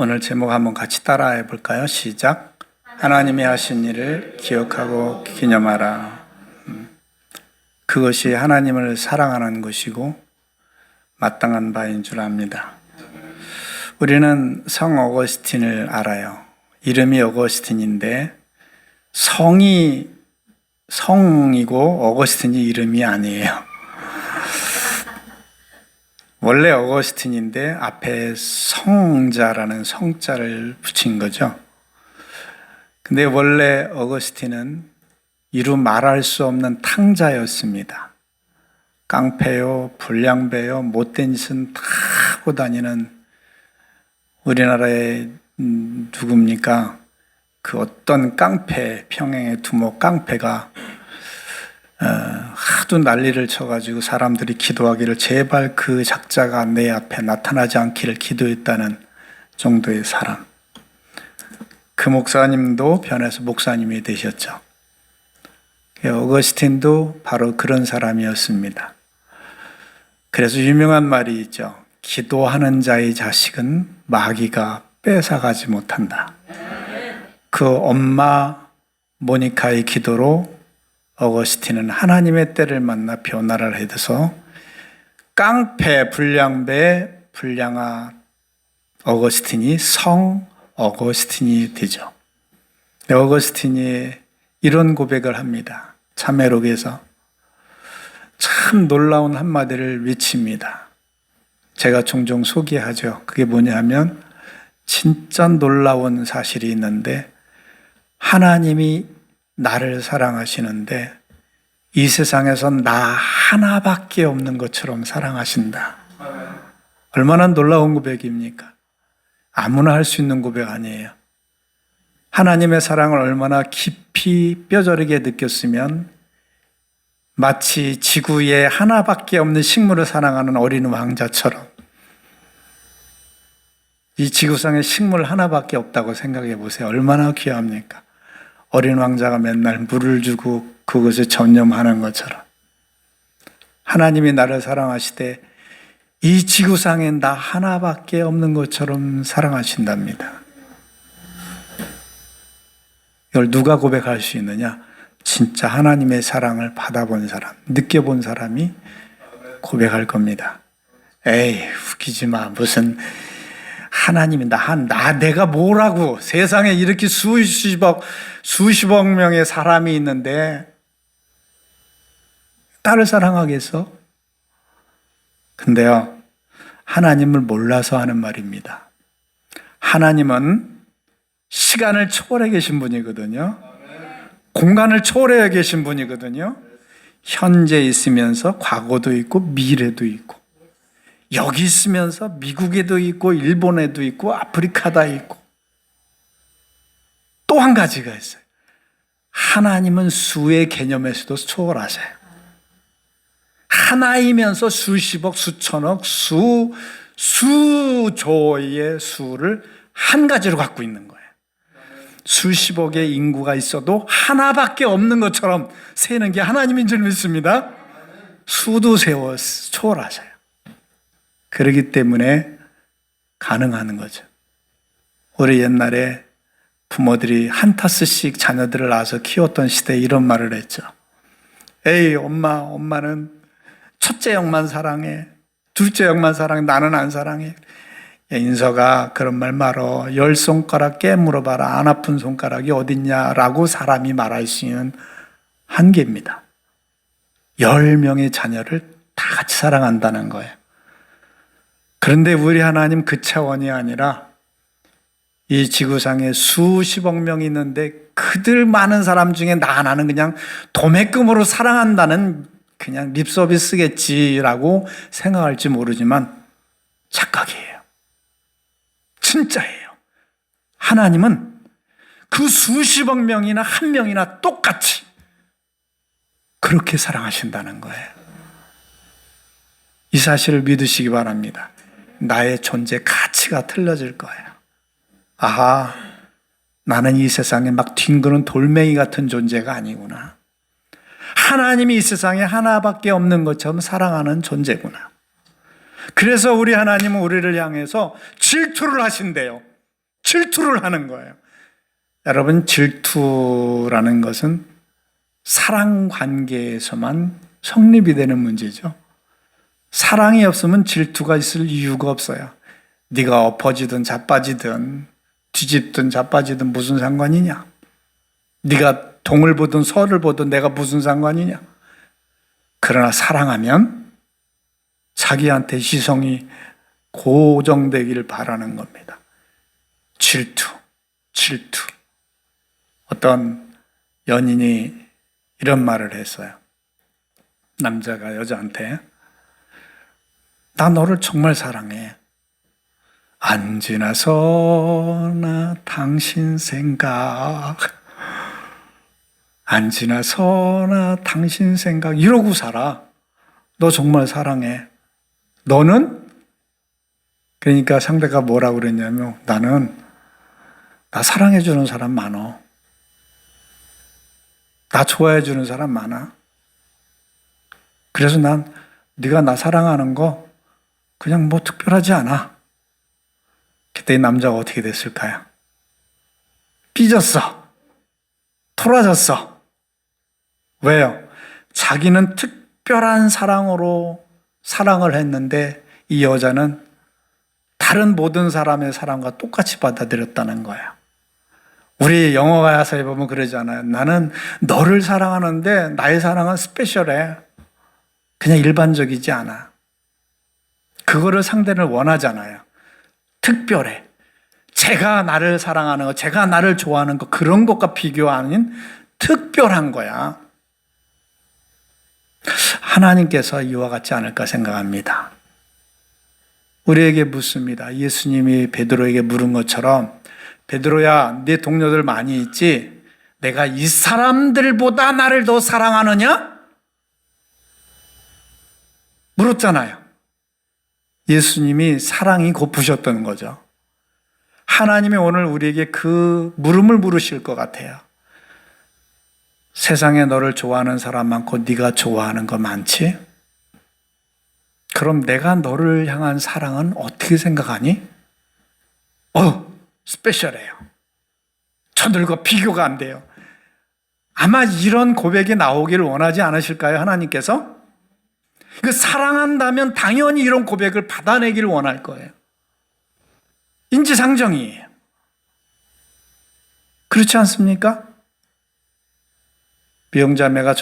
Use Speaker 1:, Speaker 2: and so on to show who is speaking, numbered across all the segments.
Speaker 1: 오늘 제목 한번 같이 따라해 볼까요? 시작. 하나님이 하신 일을 기억하고 기념하라. 그것이 하나님을 사랑하는 것이고 마땅한 바인 줄 압니다. 우리는 성 어거스틴을 알아요. 이름이 어거스틴인데 성이고 어거스틴이 이름이 아니에요. 원래 어거스틴인데 앞에 성자라는 성자를 붙인 거죠. 근데 원래 어거스틴은 이루 말할 수 없는 탕자였습니다. 깡패요, 불량배요, 못된 짓은 다 하고 다니는 우리나라의 누굽니까? 그 어떤 깡패, 평행의 두목 깡패가 하도 난리를 쳐가지고 사람들이 기도하기를 제발 그 작자가 내 앞에 나타나지 않기를 기도했다는 정도의 사람. 그 목사님도 변해서 목사님이 되셨죠. 어거스틴도 바로 그런 사람이었습니다. 그래서 유명한 말이 있죠. 기도하는 자의 자식은 마귀가 뺏어가지 못한다. 그 엄마 모니카의 기도로 어거스틴은 하나님의 때를 만나 변화를 해서 깡패 불량배 불량아 어거스틴이 성 어거스틴이 되죠. 어거스틴이 이런 고백을 합니다. 참회록에서 참 놀라운 한마디를 외칩니다. 제가 종종 소개하죠. 그게 뭐냐 하면 진짜 놀라운 사실이 있는데 하나님이 나를 사랑하시는데 이 세상에선 나 하나밖에 없는 것처럼 사랑하신다. 얼마나 놀라운 고백입니까? 아무나 할 수 있는 고백 아니에요. 하나님의 사랑을 얼마나 깊이 뼈저리게 느꼈으면 마치 지구에 하나밖에 없는 식물을 사랑하는 어린 왕자처럼 이 지구상에 식물 하나밖에 없다고 생각해 보세요. 얼마나 귀합니까? 어린 왕자가 맨날 물을 주고 그것에 전념하는 것처럼 하나님이 나를 사랑하시되 이 지구상에 나 하나밖에 없는 것처럼 사랑하신답니다. 이걸 누가 고백할 수 있느냐? 진짜 하나님의 사랑을 받아본 사람, 느껴본 사람이 고백할 겁니다. 에이, 웃기지 마. 무슨 하나님이 내가 뭐라고 세상에 이렇게 수십억 명의 사람이 있는데 나를 사랑하겠어? 근데요, 하나님을 몰라서 하는 말입니다. 하나님은 시간을 초월해 계신 분이거든요. 공간을 초월해 계신 분이거든요. 현재 있으면서 과거도 있고 미래도 있고 여기 있으면서 미국에도 있고 일본에도 있고 아프리카다 있고 또 한 가지가 있어요. 하나님은 수의 개념에서도 초월하세요. 하나이면서 수십억, 수천억, 수조의 수를 한 가지로 갖고 있는 거예요. 수십억의 인구가 있어도 하나밖에 없는 것처럼 세는 게 하나님인 줄 믿습니다. 수도 세워 초월하세요. 그렇기 때문에 가능한 거죠. 우리 옛날에 부모들이 한 타스씩 자녀들을 낳아서 키웠던 시대에 이런 말을 했죠. 에이 엄마는 첫째 형만 사랑해. 둘째 형만 사랑해. 나는 안 사랑해. 야, 인서가 그런 말 말어. 10손가락 깨물어봐라. 안 아픈 손가락이 어딨냐라고 사람이 말할 수 있는 한계입니다. 10명의 자녀를 다 같이 사랑한다는 거예요. 그런데 우리 하나님 그 차원이 아니라 이 지구상에 수십억 명이 있는데 그들 많은 사람 중에 나 하나는 그냥 도매금으로 사랑한다는 그냥 립서비스겠지라고 생각할지 모르지만 착각이에요. 진짜예요. 하나님은 그 수십억 명이나 한 명이나 똑같이 그렇게 사랑하신다는 거예요. 이 사실을 믿으시기 바랍니다. 나의 존재 가치가 틀려질 거예요. 아하, 나는 이 세상에 막 뒹구는 돌멩이 같은 존재가 아니구나. 하나님이 이 세상에 하나밖에 없는 것처럼 사랑하는 존재구나. 그래서 우리 하나님은 우리를 향해서 질투를 하신대요. 질투를 하는 거예요. 여러분, 질투라는 것은 사랑 관계에서만 성립이 되는 문제죠. 사랑이 없으면 질투가 있을 이유가 없어요. 네가 엎어지든 자빠지든 뒤집든 자빠지든 무슨 상관이냐? 네가 동을 보든 서를 보든 내가 무슨 상관이냐? 그러나 사랑하면 자기한테 시선이 고정되기를 바라는 겁니다. 질투. 어떤 연인이 이런 말을 했어요. 남자가 여자한테 나 너를 정말 사랑해. 안 지나서나 당신 생각, 안 지나서나 당신 생각 이러고 살아. 너 정말 사랑해. 너는? 그러니까 상대가 뭐라고 그랬냐면 나는 나 사랑해주는 사람 많어. 나 좋아해주는 사람 많아. 그래서 난 네가 나 사랑하는 거 그냥 뭐 특별하지 않아. 그때 이 남자가 어떻게 됐을까요? 삐졌어. 토라졌어. 왜요? 자기는 특별한 사랑으로 사랑을 했는데 이 여자는 다른 모든 사람의 사랑과 똑같이 받아들였다는 거예요. 우리 영어 가사에 보면 그러잖아요. 나는 너를 사랑하는데 나의 사랑은 스페셜해. 그냥 일반적이지 않아. 그거를 상대를 원하잖아요. 특별해. 제가 나를 사랑하는 거, 제가 나를 좋아하는 거, 그런 것과 비교 아닌 특별한 거야. 하나님께서 이와 같지 않을까 생각합니다. 우리에게 묻습니다. 예수님이 베드로에게 물은 것처럼 베드로야, 네 동료들 많이 있지? 내가 이 사람들보다 나를 더 사랑하느냐? 물었잖아요. 예수님이 사랑이 고프셨던 거죠. 하나님이 오늘 우리에게 그 물음을 물으실 것 같아요. 세상에 너를 좋아하는 사람 많고 네가 좋아하는 거 많지? 그럼 내가 너를 향한 사랑은 어떻게 생각하니? 스페셜해요. 저들과 비교가 안 돼요. 아마 이런 고백이 나오기를 원하지 않으실까요? 하나님께서? 사랑한다면 당연히 이런 고백을 받아내기를 원할 거예요. 인지상정이에요. 그렇지 않습니까? 미영자매가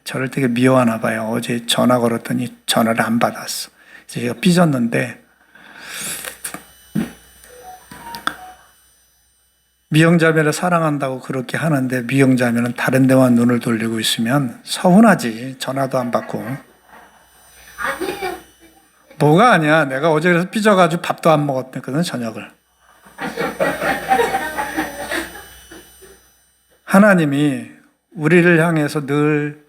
Speaker 1: 저를 되게 미워하나 봐요. 어제 전화 걸었더니 전화를 안 받았어. 그래서 제가 삐졌는데 미영자매를 사랑한다고 그렇게 하는데 미영자매는 다른 데만 눈을 돌리고 있으면 서운하지. 전화도 안 받고. 뭐가 아니야. 내가 어제 그래서 삐져가지고 밥도 안 먹었거든, 저녁을. 하나님이 우리를 향해서 늘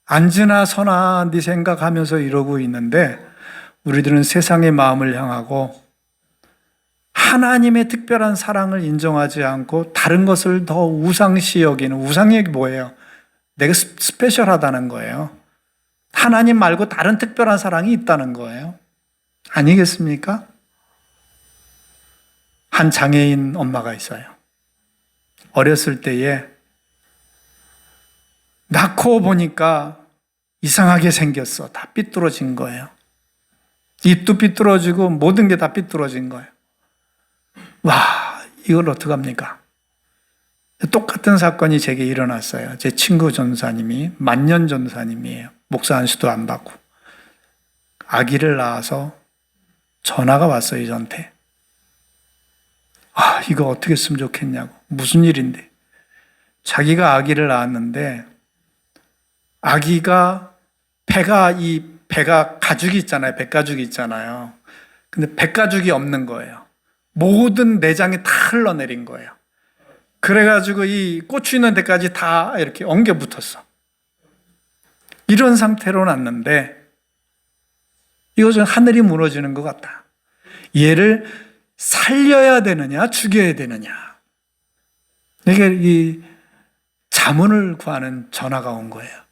Speaker 1: 앉으나 서나 네 생각하면서 이러고 있는데 우리들은 세상의 마음을 향하고 하나님의 특별한 사랑을 인정하지 않고 다른 것을 더 우상시 여기는, 우상이 뭐예요? 내가 스페셜하다는 거예요. 하나님 말고 다른 특별한 사랑이 있다는 거예요. 아니겠습니까? 한 장애인 엄마가 있어요. 어렸을 때에 낳고 보니까 이상하게 생겼어. 다 삐뚤어진 거예요. 입도 삐뚤어지고 모든 게 다 삐뚤어진 거예요. 와, 이걸 어떡합니까? 똑같은 사건이 제게 일어났어요. 제 친구 전사님이, 만년 전사님이에요. 목사 안수도 안 받고. 아기를 낳아서 전화가 왔어요, 저한테. 이거 어떻게 했으면 좋겠냐고. 무슨 일인데. 자기가 아기를 낳았는데, 아기가 배가 가죽이 있잖아요. 배가죽이 있잖아요. 근데 배가죽이 없는 거예요. 모든 내장이 다 흘러내린 거예요. 그래가지고 이 꽂혀 있는 데까지 다 이렇게 엉겨 붙었어. 이런 상태로 났는데 이것은 하늘이 무너지는 것 같다. 얘를 살려야 되느냐 죽여야 되느냐. 이게 이 자문을 구하는 전화가 온 거예요.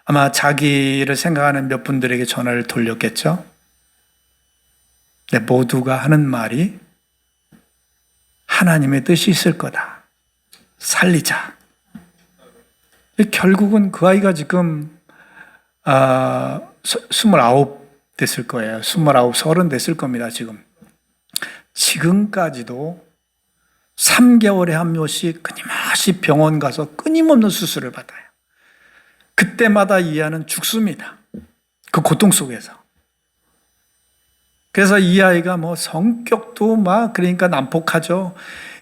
Speaker 1: 아마 자기를 생각하는 몇 분들에게 전화를 돌렸겠죠. 근데 모두가 하는 말이 하나님의 뜻이 있을 거다. 살리자. 결국은 그 아이가 지금 29 됐을 거예요. 29, 30 됐을 겁니다. 지금까지도 3개월에 한 번씩 끊임없이 병원 가서 끊임없는 수술을 받아요. 그때마다 이 아이는 죽습니다. 그 고통 속에서. 그래서 이 아이가 성격도 그러니까 난폭하죠.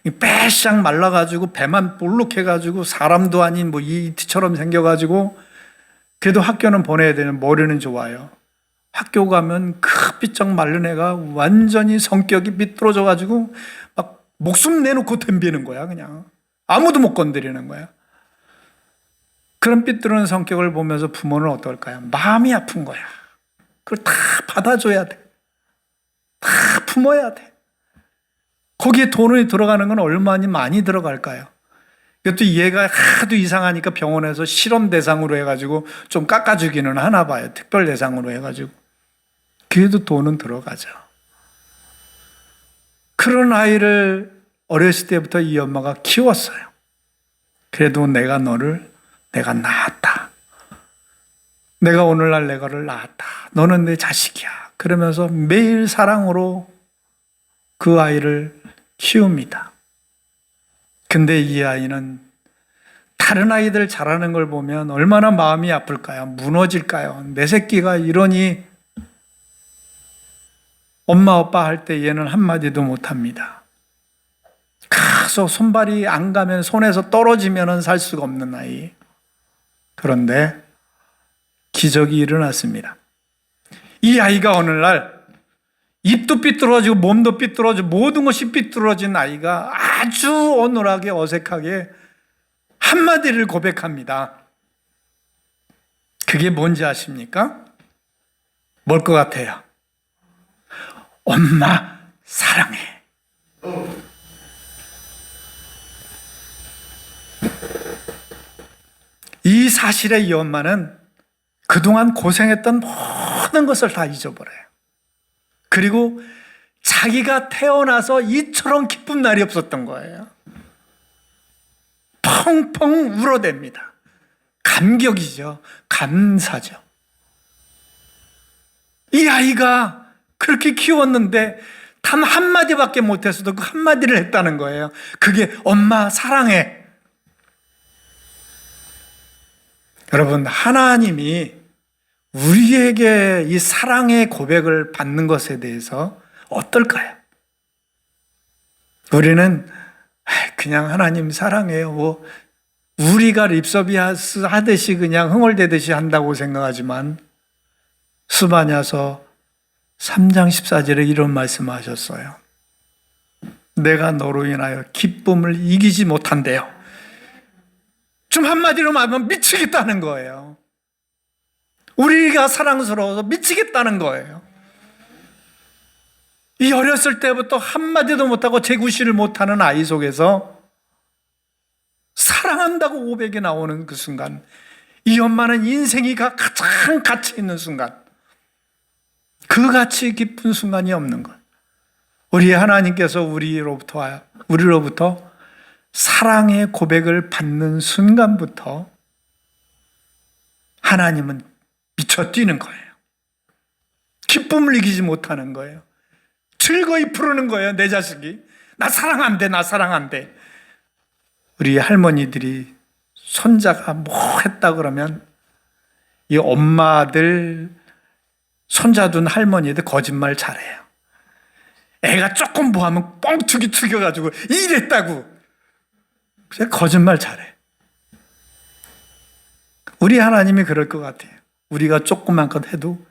Speaker 1: 빼샥 말라가지고 배만 볼록해가지고 사람도 아닌 이티처럼 생겨가지고 그래도 학교는 보내야 되는 머리는 좋아요. 학교 가면 그 삐쩍 마른 애가 완전히 성격이 삐뚤어져가지고 막 목숨 내놓고 덤비는 거야. 그냥 아무도 못 건드리는 거야. 그런 삐뚤은 성격을 보면서 부모는 어떨까요? 마음이 아픈 거야. 그걸 다 받아줘야 돼. 다 품어야 돼. 거기에 돈이 들어가는 건 얼마나 많이 들어갈까요? 이것도 얘가 하도 이상하니까 병원에서 실험 대상으로 해가지고 좀 깎아주기는 하나 봐요. 특별 대상으로 해가지고. 그래도 돈은 들어가죠. 그런 아이를 어렸을 때부터 이 엄마가 키웠어요. 그래도 내가 낳았다. 내가 오늘날 너를 낳았다. 너는 내 자식이야. 그러면서 매일 사랑으로 그 아이를 키웁니다. 근데 이 아이는 다른 아이들 잘하는 걸 보면 얼마나 마음이 아플까요? 무너질까요? 내 새끼가 이러니 엄마 아빠 할 때 얘는 한마디도 못합니다. 가서 손발이 안 가면 손에서 떨어지면 살 수가 없는 아이. 그런데 기적이 일어났습니다. 이 아이가 오늘날 입도 삐뚤어지고 몸도 삐뚤어지고 모든 것이 삐뚤어진 아이가 아주 어눌하게 어색하게 한마디를 고백합니다. 그게 뭔지 아십니까? 뭘 것 같아요? 엄마 사랑해. 이 사실에 이 엄마는 그동안 고생했던 모든 것을 다 잊어버려요. 그리고 자기가 태어나서 이처럼 기쁜 날이 없었던 거예요. 펑펑 울어댑니다. 감격이죠. 감사죠. 이 아이가 그렇게 키웠는데 단 한마디밖에 못했어도 그 한마디를 했다는 거예요. 그게 엄마 사랑해. 여러분, 하나님이 우리에게 이 사랑의 고백을 받는 것에 대해서 어떨까요? 우리는 그냥 하나님 사랑해요. 우리가 립서비스 하듯이 그냥 흥얼대듯이 한다고 생각하지만 스바냐서 3장 14절에 이런 말씀하셨어요. 내가 너로 인하여 기쁨을 이기지 못한대요. 좀 한마디로 말하면 미치겠다는 거예요. 우리가 사랑스러워서 미치겠다는 거예요. 이 어렸을 때부터 한마디도 못하고 재구실을 못하는 아이 속에서 사랑한다고 고백이 나오는 그 순간, 이 엄마는 인생이 가장 가치 있는 순간, 그 가치 깊은 순간이 없는 것. 우리 하나님께서 우리로부터 사랑의 고백을 받는 순간부터 하나님은 미쳐 뛰는 거예요. 기쁨을 이기지 못하는 거예요. 즐거이 부르는 거예요. 내 자식이 나 사랑한대, 나 사랑한대. 우리 할머니들이 손자가 뭐 했다 그러면 이 엄마들 손자 둔 할머니들 거짓말 잘해요. 애가 조금 뭐 하면 뻥튀기 튀겨가지고 이랬다고. 그냥 거짓말 잘해. 우리 하나님이 그럴 것 같아요. 우리가 조그만 것 해도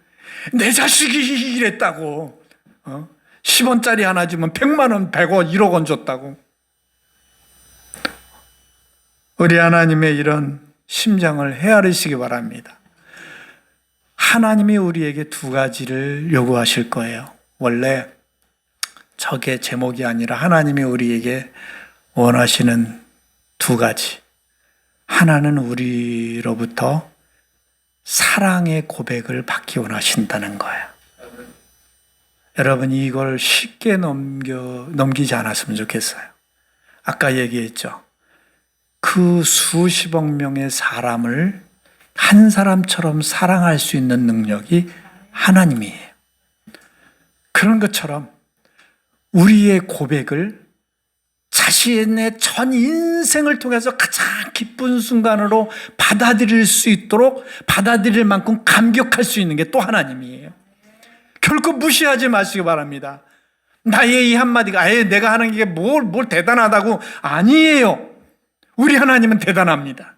Speaker 1: 내 자식이 이랬다고. 10원짜리 하나 주면 100만 원, 100원, 1억 원 줬다고. 우리 하나님의 이런 심정을 헤아리시기 바랍니다. 하나님이 우리에게 두 가지를 요구하실 거예요. 원래 저게 제목이 아니라 하나님이 우리에게 원하시는 두 가지. 하나는 우리로부터 사랑의 고백을 받기 원하신다는 거예요. 여러분, 이걸 쉽게 넘기지 않았으면 좋겠어요. 아까 얘기했죠. 그 수십억 명의 사람을 한 사람처럼 사랑할 수 있는 능력이 하나님이에요. 그런 것처럼 우리의 고백을 자신의 전 인생을 통해서 가장 기쁜 순간으로 받아들일 수 있도록 받아들일 만큼 감격할 수 있는 게 또 하나님이에요. 결코 무시하지 마시기 바랍니다. 나의 이 한마디가 내가 하는 게 뭘 대단하다고 아니에요. 우리 하나님은 대단합니다.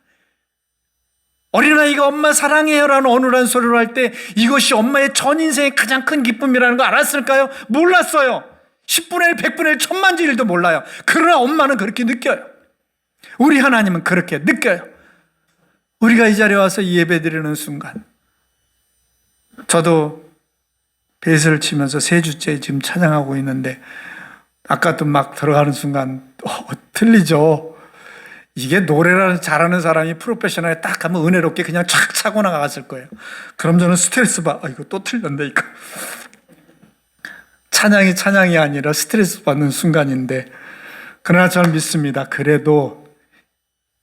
Speaker 1: 어린아이가 엄마 사랑해요라는 어눌한 소리를 할 때 이것이 엄마의 전 인생의 가장 큰 기쁨이라는 거 알았을까요? 몰랐어요. 10분의 1, 100분의 1, 천만지 일도 몰라요. 그러나 엄마는 그렇게 느껴요. 우리 하나님은 그렇게 느껴요. 우리가 이 자리에 와서 예배 드리는 순간, 저도 베이스를 치면서 3주째 지금 찬양하고 있는데 아까도 막 들어가는 순간 틀리죠. 이게 노래를 잘하는 사람이 프로페셔널에 딱 하면 은혜롭게 그냥 촥 차고 나갔을 거예요. 그럼 저는 스트레스 이거 또 틀렸네 이거. 찬양이 아니라 스트레스 받는 순간인데, 그러나 저는 믿습니다. 그래도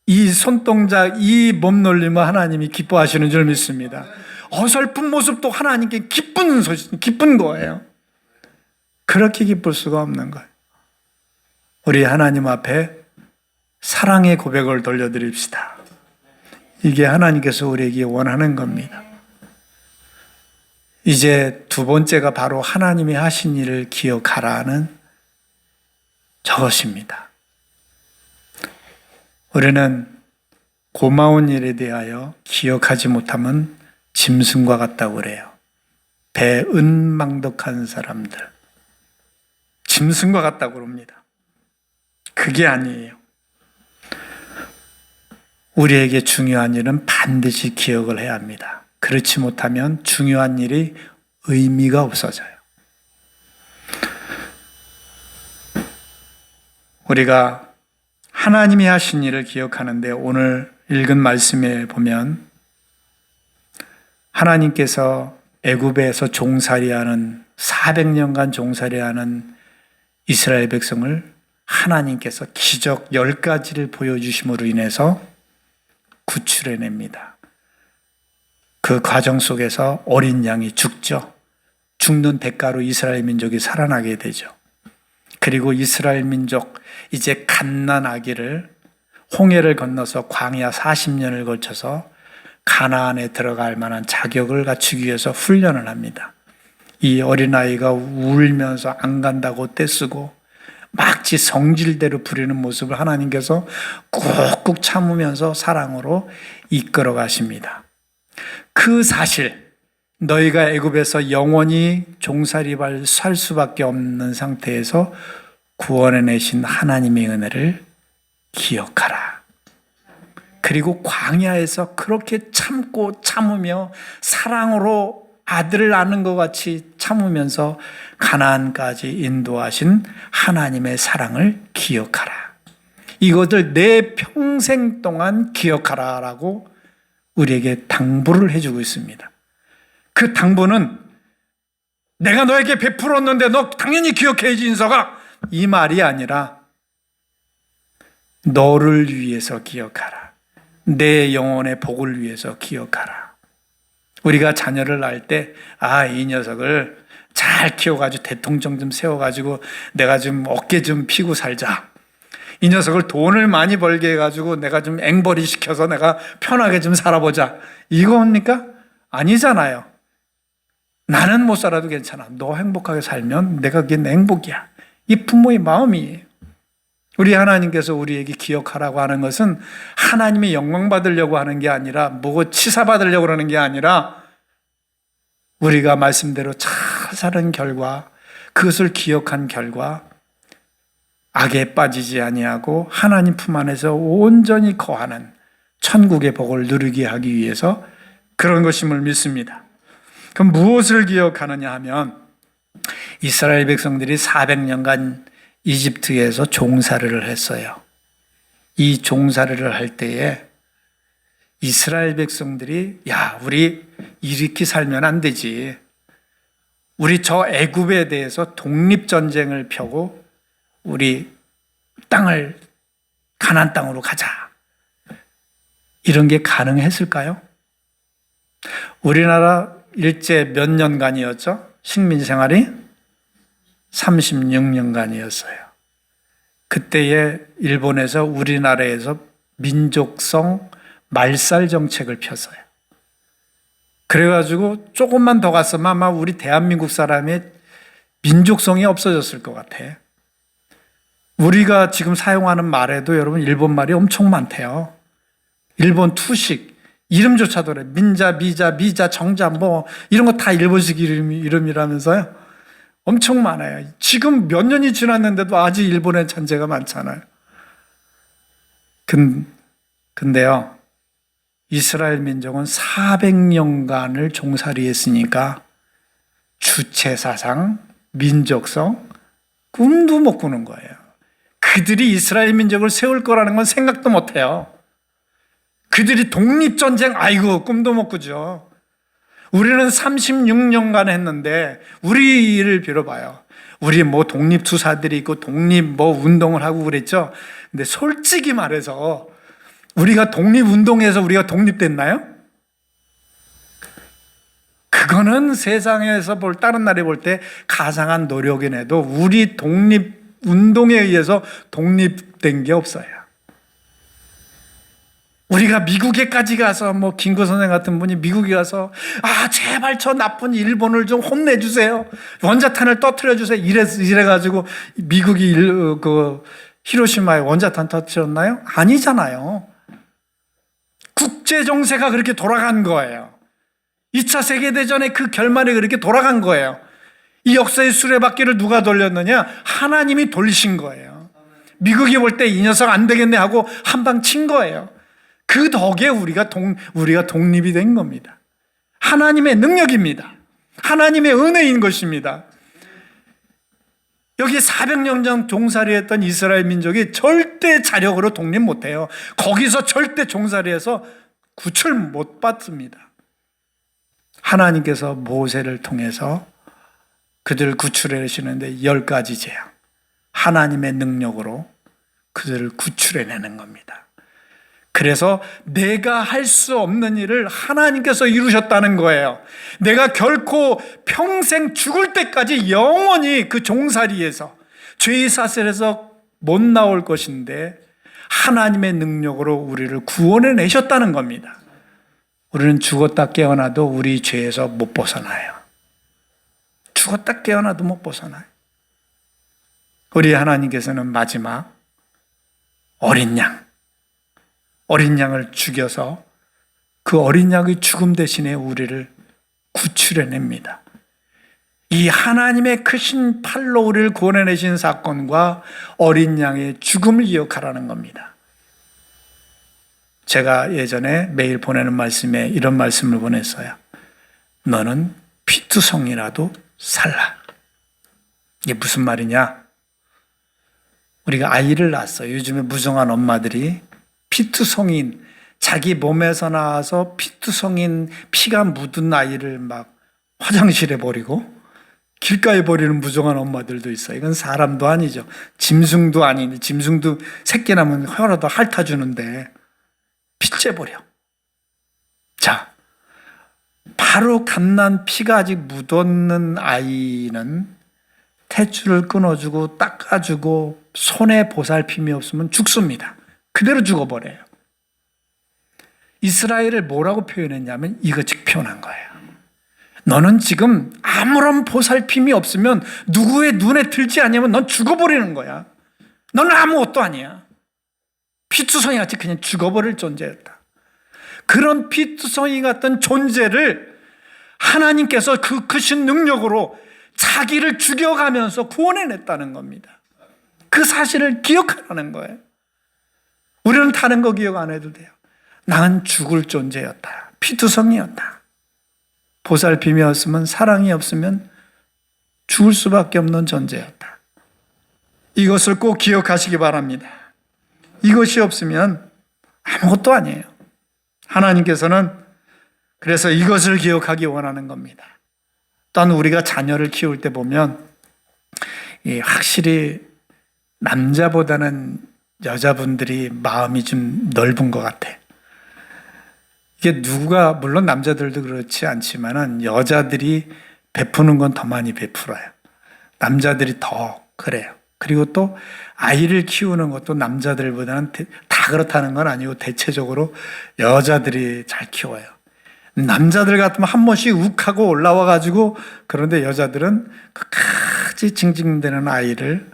Speaker 1: 이 손동작, 이 몸놀림은 하나님이 기뻐하시는 줄 믿습니다. 어설픈 모습도 하나님께 기쁜 거예요. 그렇게 기쁠 수가 없는 거예요. 우리 하나님 앞에 사랑의 고백을 돌려드립시다. 이게 하나님께서 우리에게 원하는 겁니다. 이제 두 번째가 바로 하나님이 하신 일을 기억하라는 저것입니다. 우리는 고마운 일에 대하여 기억하지 못하면 짐승과 같다고 그래요. 배은망덕한 사람들. 짐승과 같다고 그럽니다. 그게 아니에요. 우리에게 중요한 일은 반드시 기억을 해야 합니다. 그렇지 못하면 중요한 일이 의미가 없어져요. 우리가 하나님이 하신 일을 기억하는데 오늘 읽은 말씀에 보면 하나님께서 애굽에서 종살이하는 400년간 종살이하는 이스라엘 백성을 하나님께서 기적 10가지를 보여주심으로 인해서 구출해냅니다. 그 과정 속에서 어린 양이 죽죠. 죽는 대가로 이스라엘 민족이 살아나게 되죠. 그리고 이스라엘 민족 이제 갓난아기를 홍해를 건너서 광야 40년을 걸쳐서 가나안에 들어갈 만한 자격을 갖추기 위해서 훈련을 합니다. 이 어린아이가 울면서 안 간다고 떼쓰고 막지 성질대로 부리는 모습을 하나님께서 꾹꾹 참으면서 사랑으로 이끌어 가십니다. 그 사실, 너희가 애굽에서 영원히 종살이발 살 수밖에 없는 상태에서 구원해내신 하나님의 은혜를 기억하라. 그리고 광야에서 그렇게 참고 참으며 사랑으로 아들을 낳는 것 같이 참으면서 가나안까지 인도하신 하나님의 사랑을 기억하라. 이것을 내 평생 동안 기억하라라고 우리에게 당부를 해주고 있습니다. 그 당부는 내가 너에게 베풀었는데 너 당연히 기억해야지 인서가, 이 말이 아니라 너를 위해서 기억하라. 내 영혼의 복을 위해서 기억하라. 우리가 자녀를 낳을 때 이 녀석을 잘 키워가지고 대통령 좀 세워가지고 내가 좀 어깨 좀 피고 살자. 이 녀석을 돈을 많이 벌게 해가지고 내가 좀 앵벌이 시켜서 내가 편하게 좀 살아보자. 이겁니까? 아니잖아요. 나는 못 살아도 괜찮아. 너 행복하게 살면 내가 그게 내 행복이야. 이 부모의 마음이에요. 우리 하나님께서 우리에게 기억하라고 하는 것은 하나님의 영광 받으려고 하는 게 아니라 뭐 치사 받으려고 하는 게 아니라 우리가 말씀대로 잘 사는 결과, 그것을 기억한 결과 악에 빠지지 아니하고 하나님 품 안에서 온전히 거하는 천국의 복을 누리게 하기 위해서 그런 것임을 믿습니다. 그럼 무엇을 기억하느냐 하면 이스라엘 백성들이 400년간 이집트에서 종살이를 했어요. 이 종살이를 할 때에 이스라엘 백성들이 우리 이렇게 살면 안 되지. 우리 저 애굽에 대해서 독립전쟁을 펴고 우리 땅을 가나안 땅으로 가자. 이런 게 가능했을까요? 우리나라 일제 몇 년간이었죠? 식민 생활이 36년간이었어요. 그때에 일본에서 우리나라에서 민족성 말살 정책을 폈어요. 그래가지고 조금만 더 갔으면 아마 우리 대한민국 사람의 민족성이 없어졌을 것 같아. 우리가 지금 사용하는 말에도 여러분 일본 말이 엄청 많대요. 일본 투식, 이름조차도 그래. 민자, 미자, 미자, 정자 뭐 이런 거 다 일본식 이름이라면서요. 엄청 많아요. 지금 몇 년이 지났는데도 아직 일본에 잔재가 많잖아요. 근데요, 이스라엘 민족은 400년간을 종살이 했으니까 주체사상, 민족성, 꿈도 못 꾸는 거예요. 그들이 이스라엘 민족을 세울 거라는 건 생각도 못 해요. 그들이 독립전쟁, 아이고, 꿈도 못 꾸죠. 우리는 36년간 했는데, 우리를 빌어봐요. 우리 뭐 독립투사들이 있고, 독립 뭐 운동을 하고 그랬죠. 근데 솔직히 말해서, 우리가 독립운동에서 우리가 독립됐나요? 그거는 세상에서 다른 나라에 볼 때 가상한 노력인 해도 우리 독립운동에 의해서 독립된 게 없어요. 우리가 미국에까지 가서 뭐 김구 선생 같은 분이 미국에 가서 제발 저 나쁜 일본을 좀 혼내주세요. 원자탄을 터뜨려주세요. 이래가지고 미국이 히로시마에 원자탄 터뜨렸나요? 아니잖아요. 국제 정세가 그렇게 돌아간 거예요. 2차 세계대전의 그 결말이 그렇게 돌아간 거예요. 이 역사의 수레바퀴를 누가 돌렸느냐? 하나님이 돌리신 거예요. 미국이 볼 때 이 녀석 안 되겠네 하고 한 방 친 거예요. 그 덕에 우리가 독립이 된 겁니다. 하나님의 능력입니다. 하나님의 은혜인 것입니다. 여기 400년 전 종살이했던 이스라엘 민족이 절대 자력으로 독립 못해요. 거기서 절대 종살이해서 구출 못 받습니다. 하나님께서 모세를 통해서 그들을 구출해내시는데 10가지 재앙, 하나님의 능력으로 그들을 구출해내는 겁니다. 그래서 내가 할 수 없는 일을 하나님께서 이루셨다는 거예요. 내가 결코 평생 죽을 때까지 영원히 그 종살이에서 죄의 사슬에서 못 나올 것인데 하나님의 능력으로 우리를 구원해 내셨다는 겁니다. 우리는 죽었다 깨어나도 우리 죄에서 못 벗어나요. 죽었다 깨어나도 못 벗어나요. 우리 하나님께서는 마지막 어린 양을 죽여서 그 어린 양의 죽음 대신에 우리를 구출해냅니다. 이 하나님의 크신 팔로 우리를 구원해내신 사건과 어린 양의 죽음을 기억하라는 겁니다. 제가 예전에 매일 보내는 말씀에 이런 말씀을 보냈어요. 너는 피투성이라도 살라. 이게 무슨 말이냐? 우리가 아이를 낳았어요. 요즘에 무성한 엄마들이 피투성인, 자기 몸에서 나와서 피투성인 피가 묻은 아이를 막 화장실에 버리고 길가에 버리는 무정한 엄마들도 있어요. 이건 사람도 아니죠. 짐승도 아닌데, 짐승도 새끼 나면 혀라도 핥아주는데 핏째 버려. 자, 바로 갓난 피가 아직 묻었는 아이는 탯줄을 끊어주고 닦아주고 손에 보살핌이 없으면 죽습니다. 그대로 죽어버려요. 이스라엘을 뭐라고 표현했냐면 이것씩 표현한 거예요. 너는 지금 아무런 보살핌이 없으면 누구의 눈에 들지 않으면 넌 죽어버리는 거야. 너는 아무것도 아니야. 피투성이 같이 그냥 죽어버릴 존재였다. 그런 피투성이 같은 존재를 하나님께서 그 크신 능력으로 자기를 죽여가면서 구원해냈다는 겁니다. 그 사실을 기억하라는 거예요. 우리는 다른 거 기억 안 해도 돼요. 나는 죽을 존재였다. 피투성이었다. 보살핌이 없으면, 사랑이 없으면 죽을 수밖에 없는 존재였다. 이것을 꼭 기억하시기 바랍니다. 이것이 없으면 아무것도 아니에요. 하나님께서는 그래서 이것을 기억하기 원하는 겁니다. 또한 우리가 자녀를 키울 때 보면 확실히 남자보다는 여자분들이 마음이 좀 넓은 것 같아. 이게 누가, 물론 남자들도 그렇지 않지만은 여자들이 베푸는 건 더 많이 베풀어요. 남자들이 더 그래요. 그리고 또 아이를 키우는 것도 남자들보다는 다 그렇다는 건 아니고 대체적으로 여자들이 잘 키워요. 남자들 같으면 한 번씩 욱하고 올라와가지고, 그런데 여자들은 끝까지 징징대는 아이를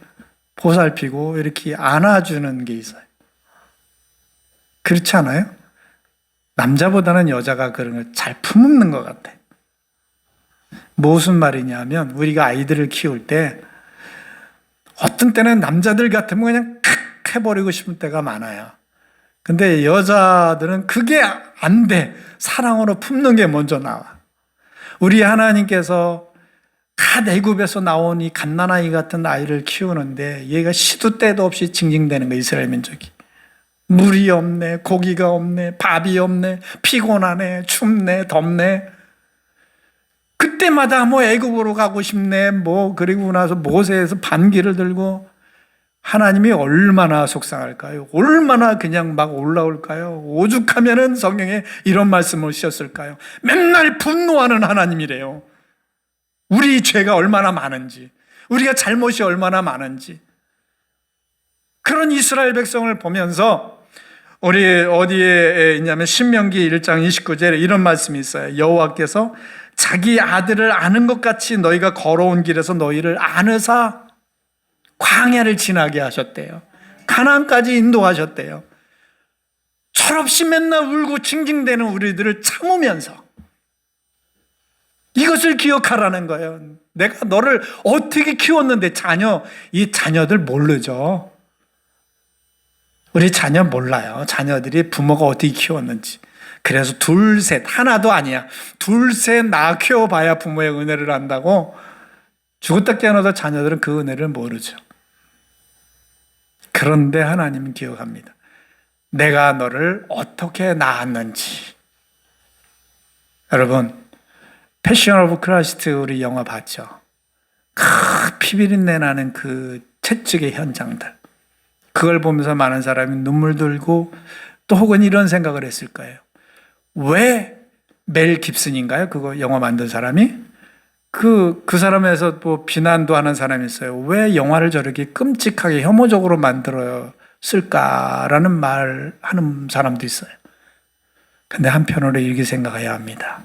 Speaker 1: 보살피고 이렇게 안아주는 게 있어요. 그렇지 않아요? 남자보다는 여자가 그런 걸 잘 품는 것 같아. 무슨 말이냐면, 우리가 아이들을 키울 때 어떤 때는 남자들 같으면 그냥 칵 해버리고 싶은 때가 많아요. 근데 여자들은 그게 안 돼. 사랑으로 품는 게 먼저 나와. 우리 하나님께서 갓 애굽에서 나온 이 갓난아이 같은 아이를 키우는데 얘가 시도 때도 없이 징징대는 거예요. 이스라엘 민족이. 물이 없네, 고기가 없네, 밥이 없네, 피곤하네, 춥네, 덥네. 그때마다 뭐 애굽으로 가고 싶네, 뭐 그리고 나서 모세에서 반기를 들고, 하나님이 얼마나 속상할까요? 얼마나 그냥 막 올라올까요? 오죽하면은 성경에 이런 말씀을 쓰셨을까요? 맨날 분노하는 하나님이래요. 우리 죄가 얼마나 많은지, 우리가 잘못이 얼마나 많은지. 그런 이스라엘 백성을 보면서 우리 어디에 있냐면 신명기 1장 29절에 이런 말씀이 있어요. 여호와께서 자기 아들을 아는 것 같이 너희가 걸어온 길에서 너희를 안으사 광야를 지나게 하셨대요. 가나안까지 인도하셨대요. 철없이 맨날 울고 징징대는 우리들을 참으면서 이것을 기억하라는 거예요. 내가 너를 어떻게 키웠는데. 이 자녀들 모르죠. 우리 자녀 몰라요. 자녀들이 부모가 어떻게 키웠는지. 그래서 둘, 셋, 하나도 아니야. 둘, 셋 낳아 키워봐야 부모의 은혜를 안다고. 죽었다 깨어나도 자녀들은 그 은혜를 모르죠. 그런데 하나님은 기억합니다. 내가 너를 어떻게 낳았는지. 여러분, 패션 오브 크라이스트 우리 영화 봤죠? 피비린내 나는 그 채찍의 현장들. 그걸 보면서 많은 사람이 눈물 들고 또 혹은 이런 생각을 했을 거예요. 왜 멜 깁슨인가요? 그거 영화 만든 사람이? 그 사람에서 뭐 비난도 하는 사람이 있어요. 왜 영화를 저렇게 끔찍하게 혐오적으로 만들었을까라는 말 하는 사람도 있어요. 근데 한편으로 이렇게 생각해야 합니다.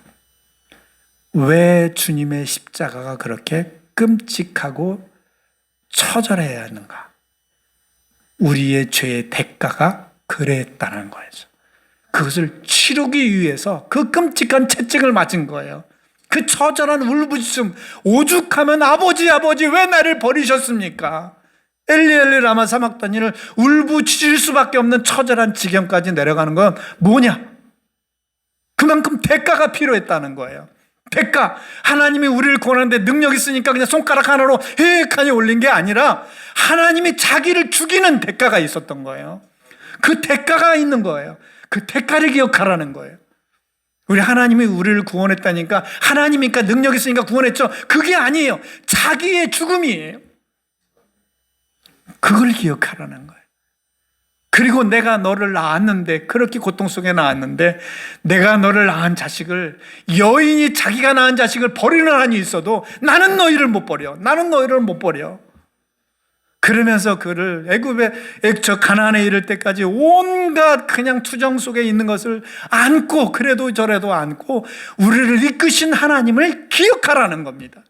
Speaker 1: 왜 주님의 십자가가 그렇게 끔찍하고 처절해야 하는가? 우리의 죄의 대가가 그랬다는 거죠. 그것을 치르기 위해서 그 끔찍한 채찍을 맞은 거예요. 그 처절한 울부짖음, 오죽하면 아버지 왜 나를 버리셨습니까? 엘리 라마 사막다니를 울부짖을 수밖에 없는 처절한 지경까지 내려가는 건 뭐냐? 그만큼 대가가 필요했다는 거예요. 대가. 하나님이 우리를 구원하는데 능력 있으니까 그냥 손가락 하나로 헤익하니 올린 게 아니라 하나님이 자기를 죽이는 대가가 있었던 거예요. 그 대가가 있는 거예요. 그 대가를 기억하라는 거예요. 우리 하나님이 우리를 구원했다니까, 하나님이니까 능력 있으니까 구원했죠. 그게 아니에요. 자기의 죽음이에요. 그걸 기억하라는 거예요. 그리고 내가 너를 낳았는데, 그렇게 고통 속에 낳았는데, 내가 너를 낳은 자식을, 여인이 자기가 낳은 자식을 버리는 한이 있어도 나는 너희를 못 버려. 나는 너희를 못 버려. 그러면서 그를 애굽의 가나안에 이를 때까지 온갖 그냥 투정 속에 있는 것을 안고, 그래도 저래도 안고 우리를 이끄신 하나님을 기억하라는 겁니다.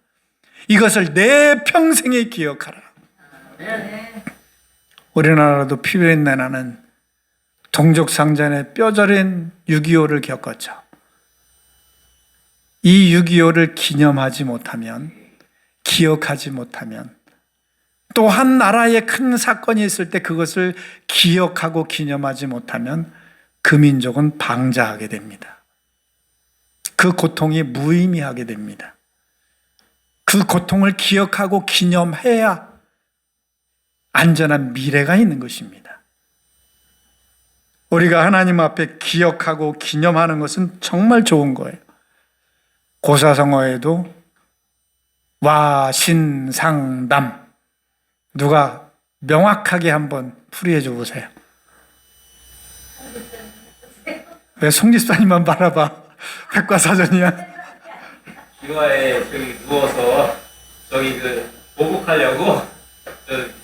Speaker 1: 이것을 내 평생에 기억하라. 우리나라도 피비린내 나는 동족상잔의 뼈저린 6.25를 겪었죠. 이 6.25를 기념하지 못하면, 기억하지 못하면, 또 한 나라에 큰 사건이 있을 때 그것을 기억하고 기념하지 못하면 그 민족은 방자하게 됩니다. 그 고통이 무의미하게 됩니다. 그 고통을 기억하고 기념해야 안전한 미래가 있는 것입니다. 우리가 하나님 앞에 기억하고 기념하는 것은 정말 좋은 거예요. 고사성어에도 와신상담, 누가 명확하게 한번 풀이해 줘 보세요. 왜 송집사님만 바라봐? 백과사전이야.
Speaker 2: 기와에 저기 누워서 저기 보복하려고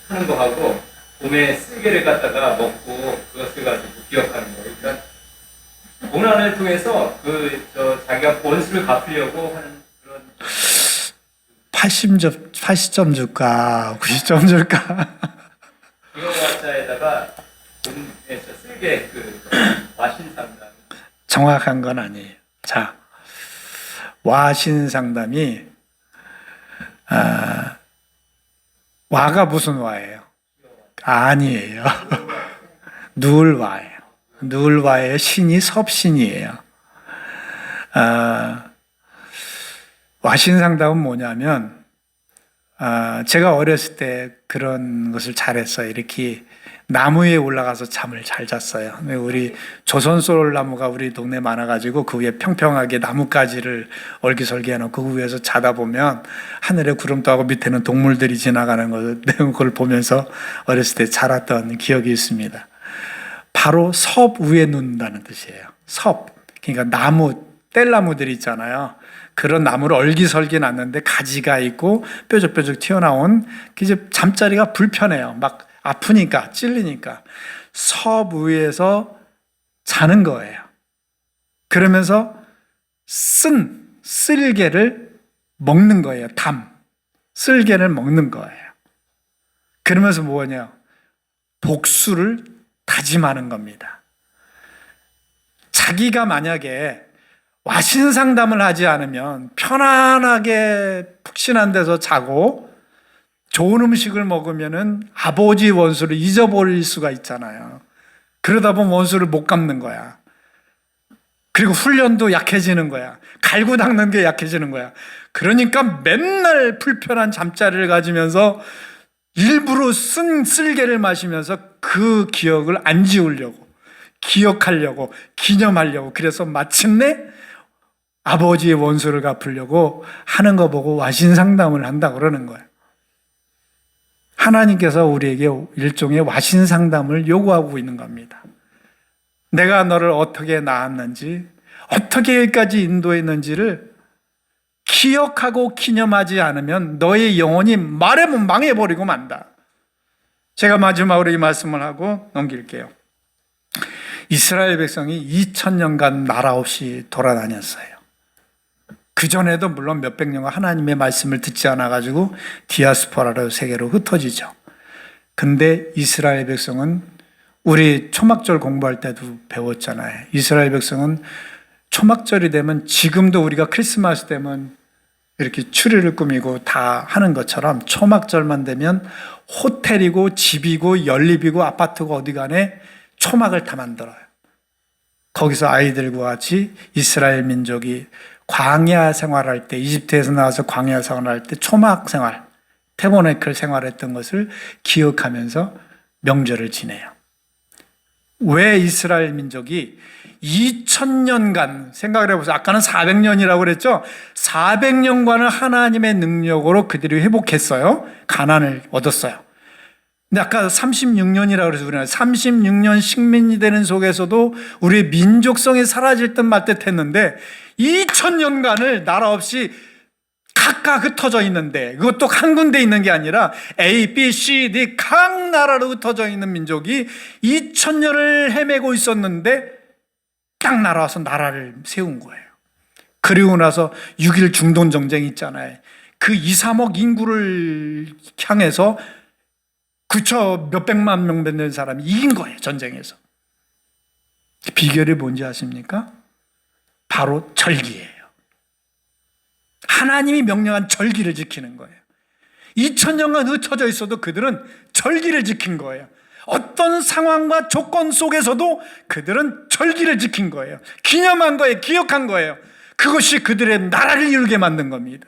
Speaker 2: 하는 거 하고 봄에 쓸개를 갖다가 먹고 그것을 가지고 기억하는 거예요. 그러니까 고난을 통해서 자기가 원수를 갚으려고 하는 그런
Speaker 1: 80점 줄까? 90점 줄까?
Speaker 2: 기와자에다가 봄에서 쓸개 와신상담
Speaker 1: 정확한 건 아니에요. 자, 와신상담이 와가 무슨 와예요? 아니에요. 누울와예요. 누울와의 신이 섭신이에요. 와신상담은 뭐냐면 제가 어렸을 때 그런 것을 잘했어요. 이렇게 나무 위에 올라가서 잠을 잘 잤어요. 우리 조선솔나무가 우리 동네 많아가지고 그 위에 평평하게 나뭇가지를 얼기설기 해놓고 그 위에서 자다 보면 하늘에 구름도 하고 밑에는 동물들이 지나가는 그걸 보면서 어렸을 때 자랐던 기억이 있습니다. 바로 섭 위에 눕는다는 뜻이에요. 섭. 그러니까 나무, 뗄나무들 있잖아요. 그런 나무를 얼기설기 놨는데 가지가 있고 뾰족뾰족 튀어나온 이제 잠자리가 불편해요. 막 아프니까, 찔리니까. 섭 위에서 자는 거예요. 그러면서 쓸개를 먹는 거예요. 쓸개를 먹는 거예요. 그러면서 뭐냐? 복수를 다짐하는 겁니다. 자기가 만약에 와신상담을 하지 않으면 편안하게 푹신한 데서 자고 좋은 음식을 먹으면은 아버지 원수를 잊어버릴 수가 있잖아요. 그러다 보면 원수를 못 갚는 거야. 그리고 훈련도 약해지는 거야. 갈고 닦는 게 약해지는 거야. 그러니까 맨날 불편한 잠자리를 가지면서 일부러 쓸개를 마시면서 그 기억을 안 지우려고, 기억하려고, 기념하려고, 그래서 마침내 아버지의 원수를 갚으려고 하는 거 보고 와신상담을 한다고 그러는 거예요. 하나님께서 우리에게 일종의 와신상담을 요구하고 있는 겁니다. 내가 너를 어떻게 낳았는지, 어떻게 여기까지 인도했는지를 기억하고 기념하지 않으면 너의 영혼이 말하면 망해버리고 만다. 제가 마지막으로 이 말씀을 하고 넘길게요. 이스라엘 백성이 2000년간 나라 없이 돌아다녔어요. 그전에도 물론 몇백 년간 하나님의 말씀을 듣지 않아가지고 디아스포라로 세계로 흩어지죠. 근데 이스라엘 백성은 우리 초막절 공부할 때도 배웠잖아요. 이스라엘 백성은 초막절이 되면 지금도 우리가 크리스마스 되면 이렇게 추리를 꾸미고 다 하는 것처럼 초막절만 되면 호텔이고 집이고 연립이고 아파트고 어디 간에 초막을 다 만들어요. 거기서 아이들과 같이 이스라엘 민족이 광야 생활할 때, 이집트에서 나와서 광야 생활할 때 초막 생활, 태보네클 생활했던 것을 기억하면서 명절을 지내요. 왜 이스라엘 민족이 2000년간 생각을 해보세요. 아까는 400년이라고 그랬죠? 400년간을 하나님의 능력으로 그들이 회복했어요. 가나안을 얻었어요. 근데 아까 36년이라고 그래서 우리는 36년 식민이 되는 속에서도 우리의 민족성이 사라질 듯 말 듯 했는데 2000년간을 나라 없이 각각 흩어져 있는데, 그것도 한 군데 있는 게 아니라 A, B, C, D 각 나라로 흩어져 있는 민족이 2000년을 헤매고 있었는데 딱 날아와서 나라를 세운 거예요. 그리고 나서 6.1 중동 전쟁 있잖아요. 그 2, 3억 인구를 향해서 그쵸, 몇백만 명 되는 사람이 이긴 거예요, 전쟁에서. 비결이 뭔지 아십니까? 바로 절기예요. 하나님이 명령한 절기를 지키는 거예요. 2000년간 흩어져 있어도 그들은 절기를 지킨 거예요. 어떤 상황과 조건 속에서도 그들은 절기를 지킨 거예요. 기념한 거예요. 기억한 거예요. 그것이 그들의 나라를 이루게 만든 겁니다.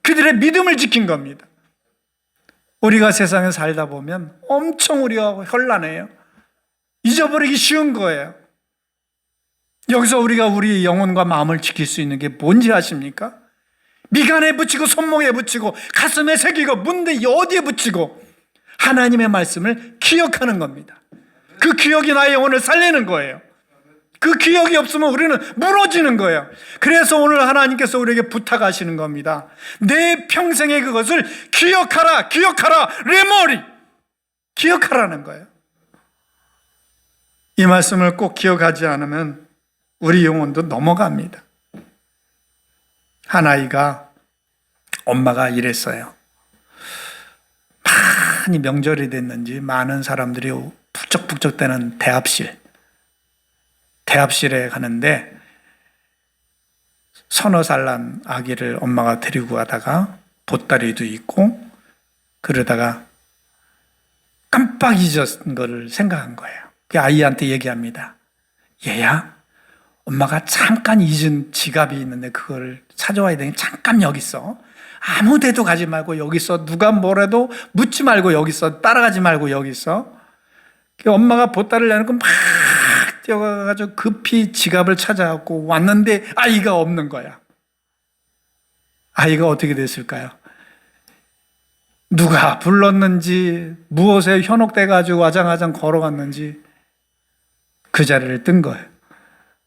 Speaker 1: 그들의 믿음을 지킨 겁니다. 우리가 세상에 살다 보면 엄청 우리가 현란해요. 잊어버리기 쉬운 거예요. 여기서 우리가 우리 영혼과 마음을 지킬 수 있는 게 뭔지 아십니까? 미간에 붙이고 손목에 붙이고 가슴에 새기고 문대 어디에 붙이고 하나님의 말씀을 기억하는 겁니다. 그 기억이 나의 영혼을 살리는 거예요. 그 기억이 없으면 우리는 무너지는 거예요. 그래서 오늘 하나님께서 우리에게 부탁하시는 겁니다. 내 평생의 그것을 기억하라, 기억하라, 레모리. 기억하라는 거예요. 이 말씀을 꼭 기억하지 않으면 우리 영혼도 넘어갑니다. 한 아이가 엄마가 이랬어요. 많이 명절이 됐는지 많은 사람들이 북적북적대는 대합실에 가는데 서너 살 난 아기를 엄마가 데리고 가다가 보따리도 있고 그러다가 깜빡 잊은 거를 생각한 거예요. 그 아이한테 얘기합니다. 얘야, 엄마가 잠깐 잊은 지갑이 있는데 그걸 찾아와야 되니 잠깐 여기 있어. 아무 데도 가지 말고 여기 있어. 누가 뭐래도 묻지 말고 여기 있어. 따라가지 말고 여기 있어. 엄마가 보따리를 내놓고 막 뛰어가가지고 급히 지갑을 찾아갖고 왔는데 아이가 없는 거야. 아이가 어떻게 됐을까요? 누가 불렀는지 무엇에 현혹돼가지고 아장아장 걸어갔는지 그 자리를 뜬 거예요.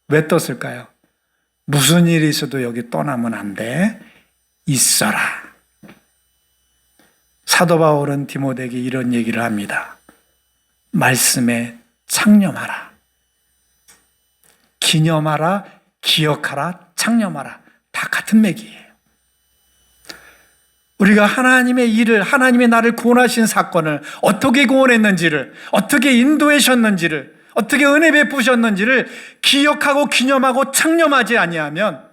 Speaker 1: 왜 떴을까요? 무슨 일이 있어도 여기 떠나면 안 돼. 있어라. 사도 바울은 디모데에게 이런 얘기를 합니다. 말씀에 창념하라. 기념하라, 기억하라, 창념하라. 다 같은 맥이에요. 우리가 하나님의 일을, 하나님의 나를 구원하신 사건을 어떻게 구원했는지를, 어떻게 인도하셨는지를, 어떻게 은혜 베푸셨는지를 기억하고 기념하고 창념하지 아니하면,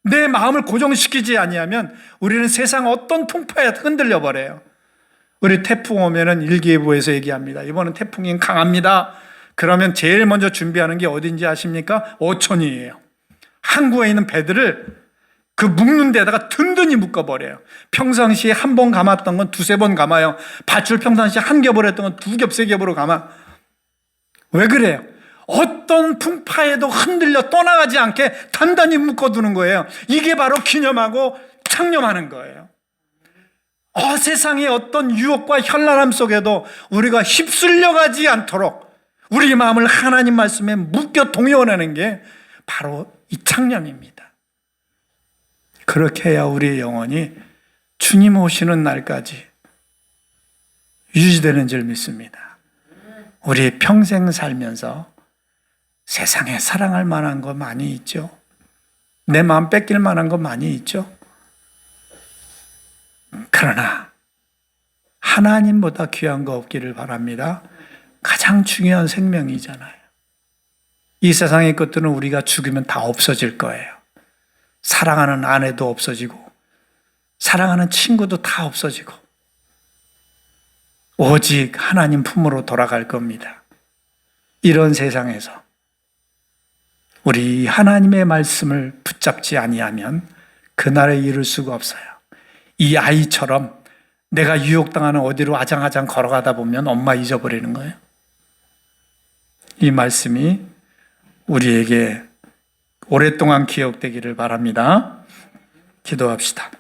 Speaker 1: 내 마음을 고정시키지 아니하면 우리는 세상 어떤 풍파에 흔들려 버려요. 우리 태풍 오면은 일기예보에서 얘기합니다. 이번엔 태풍이 강합니다. 그러면 제일 먼저 준비하는 게 어딘지 아십니까? 어촌이에요. 항구에 있는 배들을 그 묶는 데다가 든든히 묶어버려요. 평상시에 한 번 감았던 건 두세 번 감아요. 밧줄 평상시에 한 겹을 했던 건 두 겹, 세 겹으로 감아. 왜 그래요? 어떤 풍파에도 흔들려 떠나가지 않게 단단히 묶어두는 거예요. 이게 바로 기념하고 창념하는 거예요. 세상의 어떤 유혹과 현란함 속에도 우리가 휩쓸려가지 않도록 우리 마음을 하나님 말씀에 묶여 동요하는 게 바로 이 창념입니다. 그렇게 해야 우리의 영혼이 주님 오시는 날까지 유지되는 줄 믿습니다. 우리 평생 살면서 세상에 사랑할 만한 거 많이 있죠. 내 마음 뺏길 만한 거 많이 있죠. 그러나 하나님보다 귀한 거 없기를 바랍니다. 가장 중요한 생명이잖아요. 이 세상의 것들은 우리가 죽으면 다 없어질 거예요. 사랑하는 아내도 없어지고 사랑하는 친구도 다 없어지고 오직 하나님 품으로 돌아갈 겁니다. 이런 세상에서 우리 하나님의 말씀을 붙잡지 아니하면 그날에 이룰 수가 없어요. 이 아이처럼 내가 유혹당하는 어디로 아장아장 걸어가다 보면 엄마 잊어버리는 거예요. 이 말씀이 우리에게 오랫동안 기억되기를 바랍니다. 기도합시다.